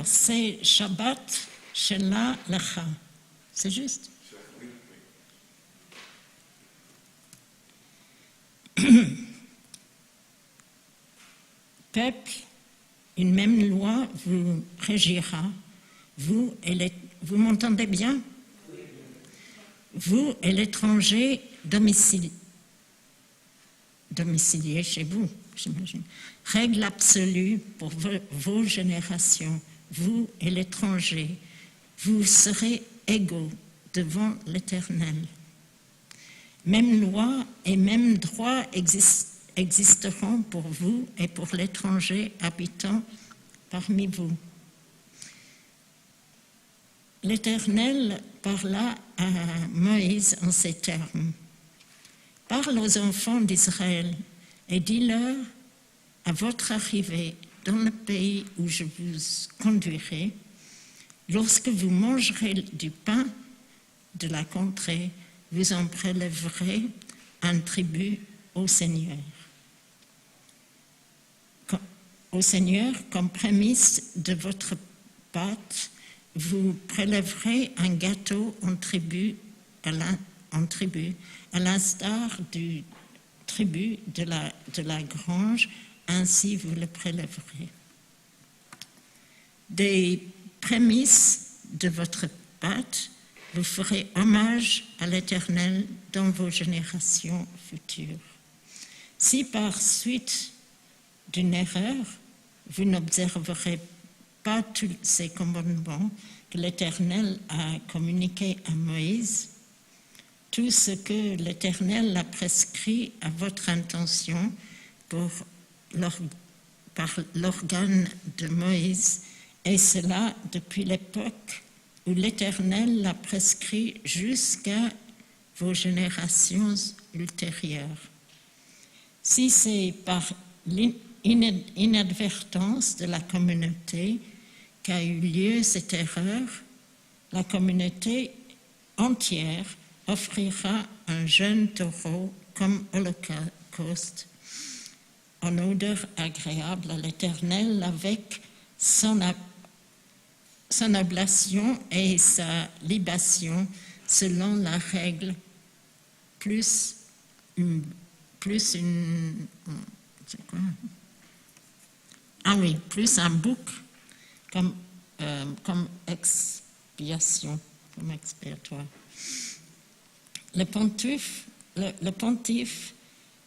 c'est Shabbat Shela Lecha. C'est juste? Peuple, une même loi vous régira. Vous m'entendez bien? Vous et l'étranger domicilié chez vous, j'imagine. Règle absolue pour vos générations. Vous et l'étranger, vous serez égaux devant l'Éternel. Même loi et même droit existeront pour vous et pour l'étranger habitant parmi vous. L'Éternel parla à Moïse en ces termes. Parle aux enfants d'Israël et dis-leur, à votre arrivée dans le pays où je vous conduirai, lorsque vous mangerez du pain de la contrée, vous en prélèverez un tribut au Seigneur. Au Seigneur, comme prémisse de votre pâte, vous prélèverez un gâteau en tribut, à l'instar du tribut de la grange, ainsi vous le prélèverez. Des prémices de votre pâte, vous ferez hommage à l'Éternel dans vos générations futures. Si par suite d'une erreur, vous n'observerez pas tous ces commandements que l'Éternel a communiqués à Moïse, tout ce que l'Éternel a prescrit à votre intention par l'organe de Moïse, et cela depuis l'époque où l'Éternel l'a prescrit jusqu'à vos générations ultérieures. Si c'est par l'inadvertance de la communauté qu'a eu lieu cette erreur, la communauté entière offrira un jeune taureau comme holocauste en odeur agréable à l'Éternel avec son oblation et sa libation selon la règle plus un bouc comme expiation, comme expiatoire. Le pontife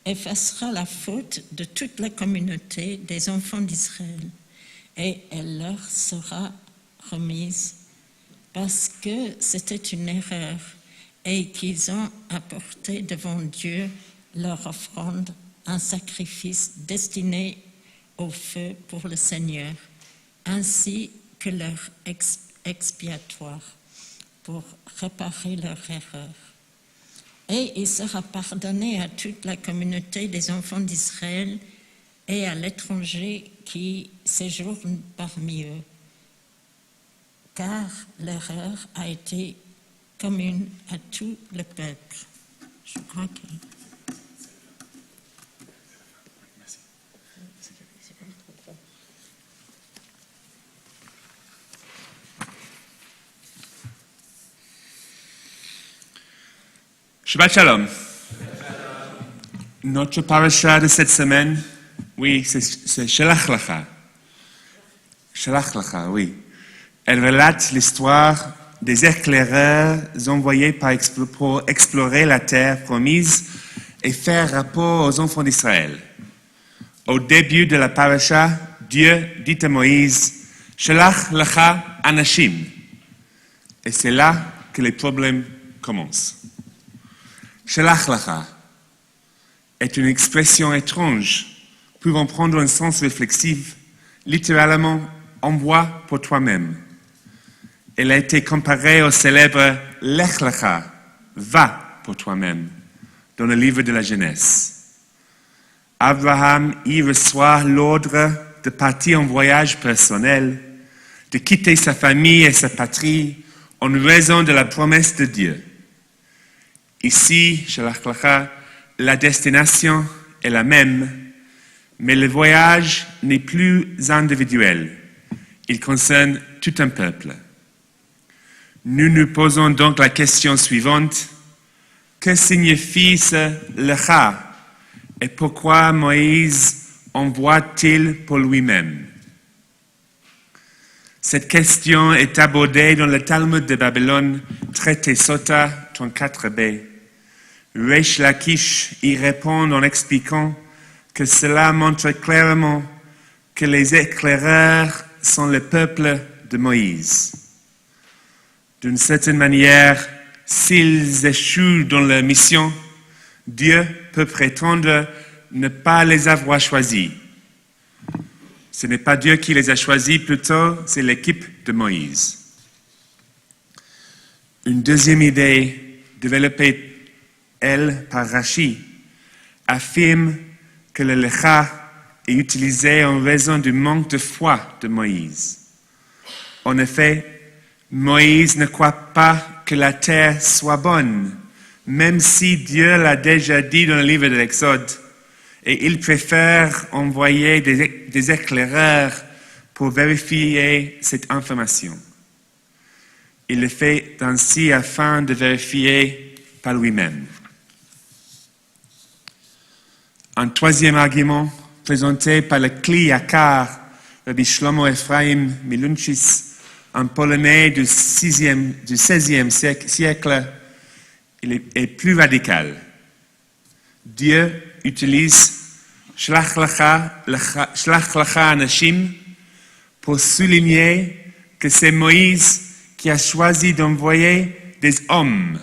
effacera la faute de toute la communauté des enfants d'Israël et elle leur sera remise parce que c'était une erreur et qu'ils ont apporté devant Dieu leur offrande, un sacrifice destiné au feu pour le Seigneur, ainsi que leur expiatoire pour réparer leur erreur. Et il sera pardonné à toute la communauté des enfants d'Israël et à l'étranger qui séjourne parmi eux, car l'erreur a été commune à tout le peuple. Je crois que... Shabbat Shalom. Notre parasha de cette semaine, oui, c'est Shelach Lecha. Shelach Lecha, oui. Elle relate l'histoire des éclaireurs envoyés pour explorer la terre promise et faire rapport aux enfants d'Israël. Au début de la parasha, Dieu dit à Moïse, Shelach Lecha Anashim. Et c'est là que les problèmes commencent. Shelach Lecha est une expression étrange pouvant prendre un sens réflexif, littéralement envoie pour toi-même. Elle a été comparée au célèbre Lech Lecha, va pour toi-même, dans le livre de la Genèse. Abraham y reçoit l'ordre de partir en voyage personnel, de quitter sa famille et sa patrie en raison de la promesse de Dieu. Ici, Shelach Lecha, la destination est la même, mais le voyage n'est plus individuel. Il concerne tout un peuple. Nous nous posons donc la question suivante. Que signifie ce lecha et pourquoi Moïse envoie-t-il pour lui-même? Cette question est abordée dans le Talmud de Babylone, traité Sota 34b. Reish Lakish y répond en expliquant que cela montre clairement que les éclaireurs sont le peuple de Moïse. D'une certaine manière, s'ils échouent dans leur mission, Dieu peut prétendre ne pas les avoir choisis. Ce n'est pas Dieu qui les a choisis, plutôt c'est l'équipe de Moïse. Une deuxième idée, développée, elle, par Rashi, affirme que le lecha est utilisé en raison du manque de foi de Moïse. En effet, Moïse ne croit pas que la terre soit bonne, même si Dieu l'a déjà dit dans le livre de l'Exode, et il préfère envoyer des éclaireurs pour vérifier cette information. Il le fait ainsi afin de vérifier par lui-même. Un troisième argument présenté par le Kli Yakar, Rabbi Shlomo Ephraim Milunchis, un Polonais du XVIe siècle, il est plus radical. Dieu utilise Shlach Lacha Anashim pour souligner que c'est Moïse qui a choisi d'envoyer des hommes.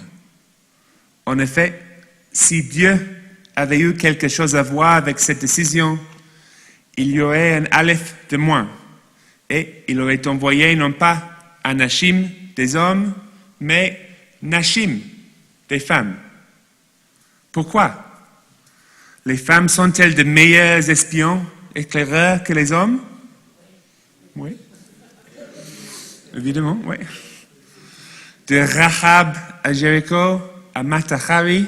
En effet, si Dieu avait eu quelque chose à voir avec cette décision, il y aurait un aleph de moins. Et il aurait envoyé non pas Anashim, des hommes, mais Nashim, des femmes. Pourquoi? Les femmes sont-elles de meilleurs espions, éclaireurs que les hommes? Oui. Évidemment, oui. De Rahab à Jéricho, à Matahari,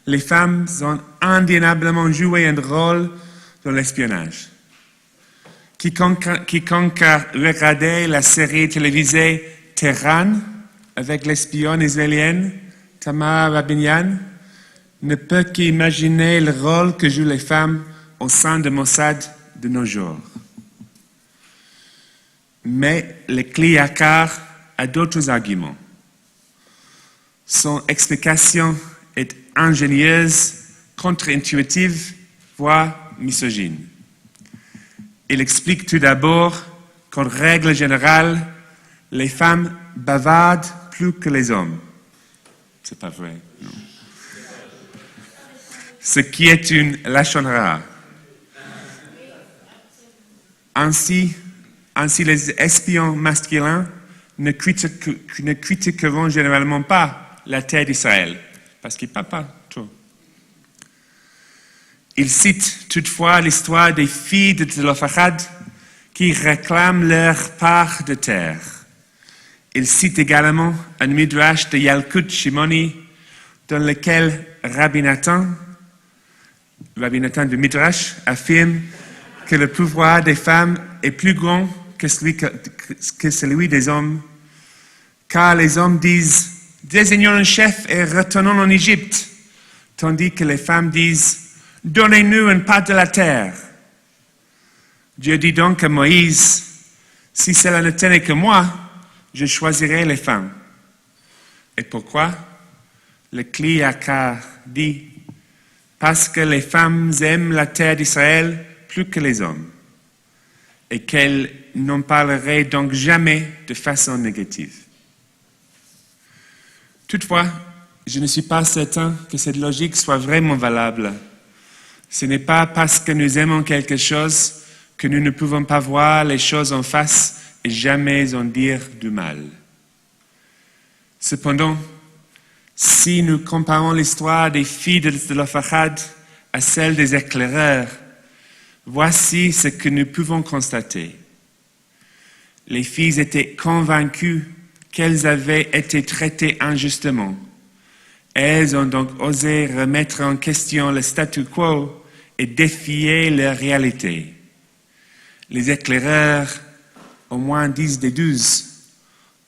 les femmes ont indéniablement joué un rôle dans l'espionnage. Quiconque a regardé la série télévisée Tehran avec l'espionne israélienne Tamar Rabinian ne peut qu'imaginer le rôle que jouent les femmes au sein de Mossad de nos jours. Mais le Kli Yakar a d'autres arguments. Son explication est ingénieuse, contre-intuitive, voire misogyne. Il explique tout d'abord qu'en règle générale, les femmes bavardent plus que les hommes. C'est pas vrai, non. Ce qui est une lachon hara. Ainsi, les espions masculins ne critiqueront généralement pas la terre d'Israël, parce qu'ils ne parlent pas trop. Il cite toutefois l'histoire des filles de Tzlofachad qui réclament leur part de terre. Il cite également un midrash de Yalkut Shimoni dans lequel Rabbi Nathan du midrash affirme que le pouvoir des femmes est plus grand que celui des hommes, car les hommes disent « désignons un chef et retournons en Égypte », tandis que les femmes disent « donnez-nous une part de la terre ». Dieu dit donc à Moïse « si cela ne tenait que moi, je choisirais les femmes ». Et pourquoi? Le Kli Yakar dit « parce que les femmes aiment la terre d'Israël plus que les hommes, et qu'elles n'en parleraient donc jamais de façon négative. » Toutefois, je ne suis pas certain que cette logique soit vraiment valable. Ce n'est pas parce que nous aimons quelque chose que nous ne pouvons pas voir les choses en face et jamais en dire du mal. Cependant, si nous comparons l'histoire des filles de Tzlofachad à celle des éclaireurs, voici ce que nous pouvons constater. Les filles étaient convaincues qu'elles avaient été traitées injustement. Elles ont donc osé remettre en question le statu quo et défier leur réalité. Les éclaireurs au moins 10 des 12,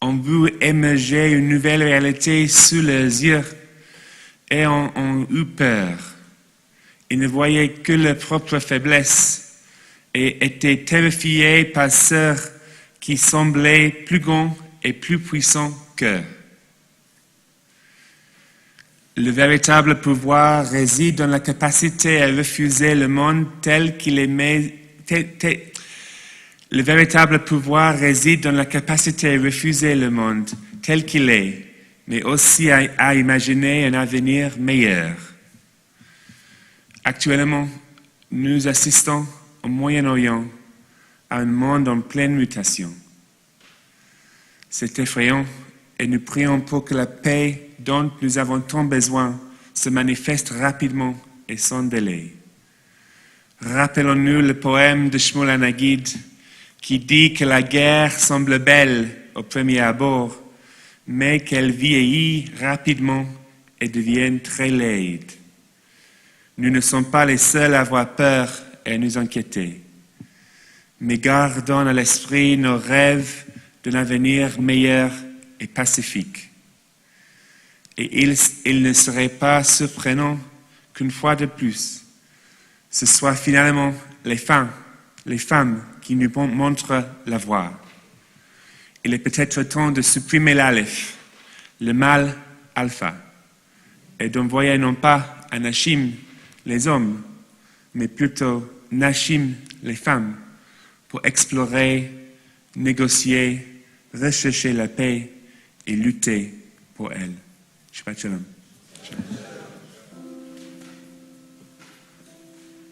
ont vu émerger une nouvelle réalité sous leurs yeux et ont eu peur. Ils ne voyaient que leur propre faiblesse et étaient terrifiés par ceux qui semblaient plus grands et plus puissants qu'eux. Le véritable pouvoir réside dans la capacité à refuser le monde tel qu'il est. Le véritable pouvoir réside dans la capacité à refuser le monde tel qu'il est, mais aussi à imaginer un avenir meilleur. Actuellement, nous assistons au Moyen-Orient à un monde en pleine mutation. C'est effrayant et nous prions pour que la paix dont nous avons tant besoin se manifeste rapidement et sans délai. Rappelons-nous le poème de Shmuel Anagid qui dit que la guerre semble belle au premier abord, mais qu'elle vieillit rapidement et devient très laide. Nous ne sommes pas les seuls à avoir peur et à nous inquiéter, mais gardons à l'esprit nos rêves d'un avenir meilleur et pacifique. Et il ne serait pas surprenant qu'une fois de plus, ce soit finalement les femmes qui nous montrent la voie. Il est peut-être temps de supprimer l'Aleph, le mâle alpha, et d'envoyer non pas Anashim, les hommes, mais plutôt Nashim, les femmes, pour explorer, négocier, rechercher la paix et lutter pour elle. Shabbat shalom.